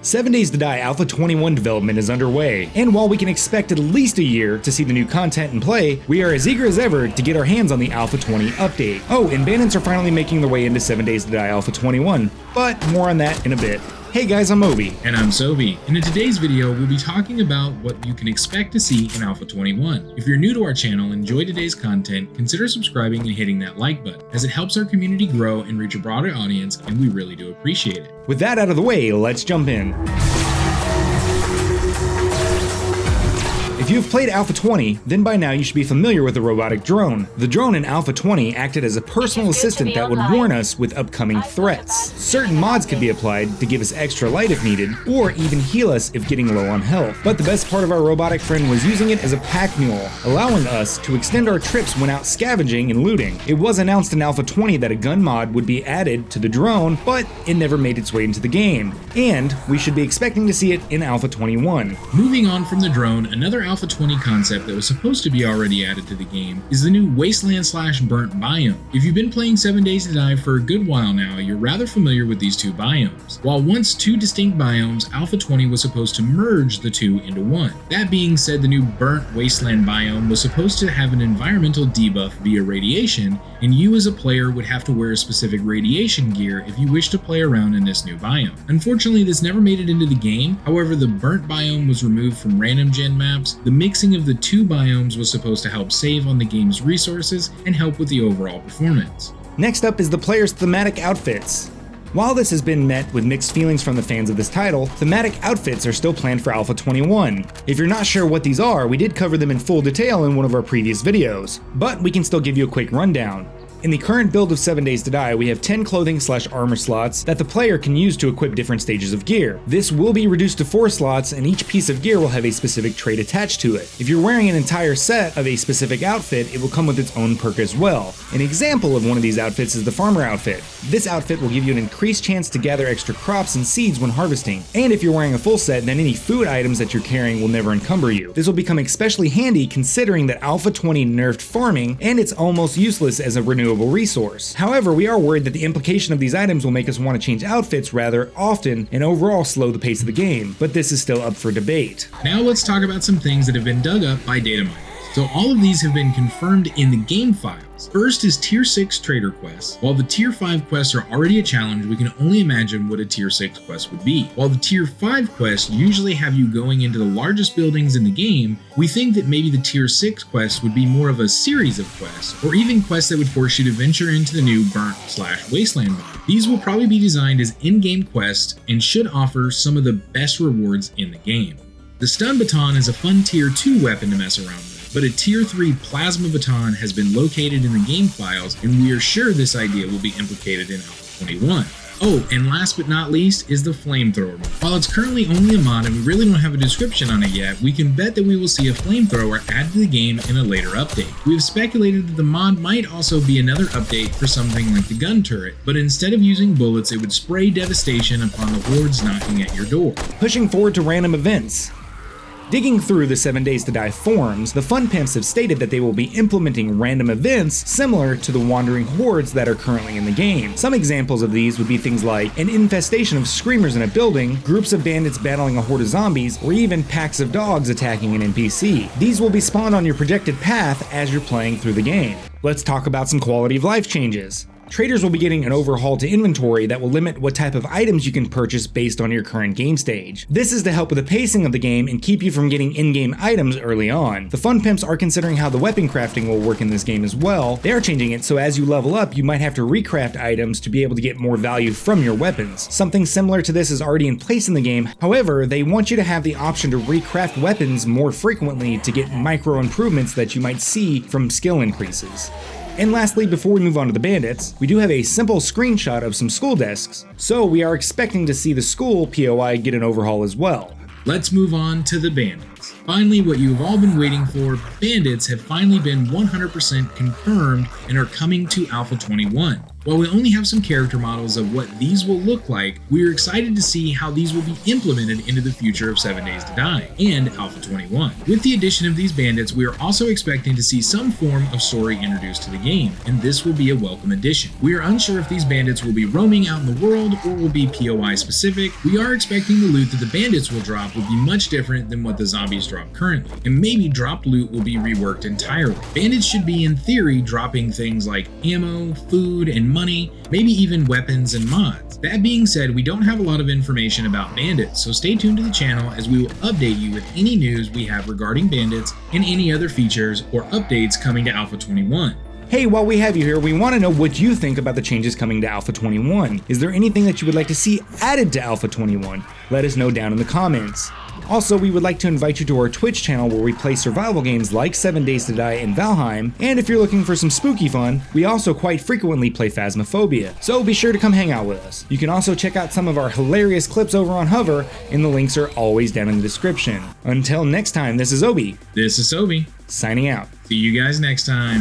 7 Days to Die Alpha 21 development is underway, and while we can expect at least a year to see the new content and play, we are as eager as ever to get our hands on the Alpha 20 update. Oh, and Bandits are finally making their way into 7 Days to Die Alpha 21, but more on that in a bit. Hey guys, I'm Obi. And I'm Sobi, and in today's video we'll be talking about what you can expect to see in Alpha 21. If you're new to our channel and enjoy today's content, consider subscribing and hitting that like button, as it helps our community grow and reach a broader audience, and we really do appreciate it. With that out of the way, let's jump in. If you have played Alpha 20, then by now you should be familiar with the robotic drone. The drone in Alpha 20 acted as a personal assistant that would warn us with upcoming threats. Certain mods could be applied to give us extra light if needed, or even heal us if getting low on health. But the best part of our robotic friend was using it as a pack mule, allowing us to extend our trips when out scavenging and looting. It was announced in Alpha 20 that a gun mod would be added to the drone, but it never made its way into the game. And we should be expecting to see it in Alpha 21. Moving on from the drone, another Alpha 20 concept that was supposed to be already added to the game is the new wasteland/burnt biome. If you've been playing 7 Days to Die for a good while now, you're rather familiar with these two biomes. While once two distinct biomes, Alpha 20 was supposed to merge the two into one. That being said, the new burnt wasteland biome was supposed to have an environmental debuff via radiation, and you as a player would have to wear a specific radiation gear if you wish to play around in this new biome. Unfortunately, this never made it into the game. However, the burnt biome was removed from random gen maps. The mixing of the two biomes was supposed to help save on the game's resources and help with the overall performance. Next up is the player's thematic outfits. While this has been met with mixed feelings from the fans of this title, thematic outfits are still planned for Alpha 21. If you're not sure what these are, we did cover them in full detail in one of our previous videos, but we can still give you a quick rundown. In the current build of 7 Days to Die, we have 10 clothing/armor slots that the player can use to equip different stages of gear. This will be reduced to 4 slots, and each piece of gear will have a specific trait attached to it. If you're wearing an entire set of a specific outfit, it will come with its own perk as well. An example of one of these outfits is the farmer outfit. This outfit will give you an increased chance to gather extra crops and seeds when harvesting. And if you're wearing a full set, then any food items that you're carrying will never encumber you. This will become especially handy considering that Alpha 20 nerfed farming, and it's almost useless as a renewable resource. However, we are worried that the implication of these items will make us want to change outfits rather often and overall slow the pace of the game, but this is still up for debate. Now let's talk about some things that have been dug up by data miners. So all of these have been confirmed in the game files. First is Tier 6 Trader quests. While the Tier 5 quests are already a challenge, we can only imagine what a Tier 6 quest would be. While the Tier 5 quests usually have you going into the largest buildings in the game, we think that maybe the Tier 6 quests would be more of a series of quests, or even quests that would force you to venture into the new burnt/wasteland mode. These will probably be designed as in-game quests and should offer some of the best rewards in the game. The stun baton is a fun Tier 2 weapon to mess around with, but a Tier 3 plasma baton has been located in the game files, and we are sure this idea will be implicated in Alpha 21. Oh, and last but not least is the flamethrower mod. While it's currently only a mod and we really don't have a description on it yet, we can bet that we will see a flamethrower added to the game in a later update. We have speculated that the mod might also be another update for something like the gun turret, but instead of using bullets, it would spray devastation upon the hordes knocking at your door. Pushing forward to random events. Digging through the 7 Days to Die forums, the Fun Pimps have stated that they will be implementing random events similar to the wandering hordes that are currently in the game. Some examples of these would be things like an infestation of screamers in a building, groups of bandits battling a horde of zombies, or even packs of dogs attacking an NPC. These will be spawned on your projected path as you're playing through the game. Let's talk about some quality of life changes. Traders will be getting an overhaul to inventory that will limit what type of items you can purchase based on your current game stage. This is to help with the pacing of the game and keep you from getting in-game items early on. The Fun Pimps are considering how the weapon crafting will work in this game as well. They are changing it so as you level up, you might have to recraft items to be able to get more value from your weapons. Something similar to this is already in place in the game. However, they want you to have the option to recraft weapons more frequently to get micro improvements that you might see from skill increases. And lastly, before we move on to the Bandits, we do have a simple screenshot of some school desks, so we are expecting to see the school POI get an overhaul as well. Let's move on to the Bandits. Finally, what you've all been waiting for, Bandits have finally been 100% confirmed and are coming to Alpha 21. While we only have some character models of what these will look like, we are excited to see how these will be implemented into the future of 7 Days to Die and Alpha 21. With the addition of these bandits, we are also expecting to see some form of story introduced to the game, and this will be a welcome addition. We are unsure if these bandits will be roaming out in the world or will be POI specific. We are expecting the loot that the bandits will drop will be much different than what the zombies drop currently, and maybe dropped loot will be reworked entirely. Bandits should be, in theory, dropping things like ammo, food, and money, maybe even weapons and mods. That being said, we don't have a lot of information about bandits, so stay tuned to the channel as we will update you with any news we have regarding bandits and any other features or updates coming to Alpha 21. Hey, while we have you here, we want to know what you think about the changes coming to Alpha 21. Is there anything that you would like to see added to Alpha 21? Let us know down in the comments. Also, we would like to invite you to our Twitch channel where we play survival games like 7 Days to Die and Valheim, and if you're looking for some spooky fun, we also quite frequently play Phasmophobia, so be sure to come hang out with us. You can also check out some of our hilarious clips over on Hover, and the links are always down in the description. Until next time, this is Obi. This is Sobi. Signing out. See you guys next time.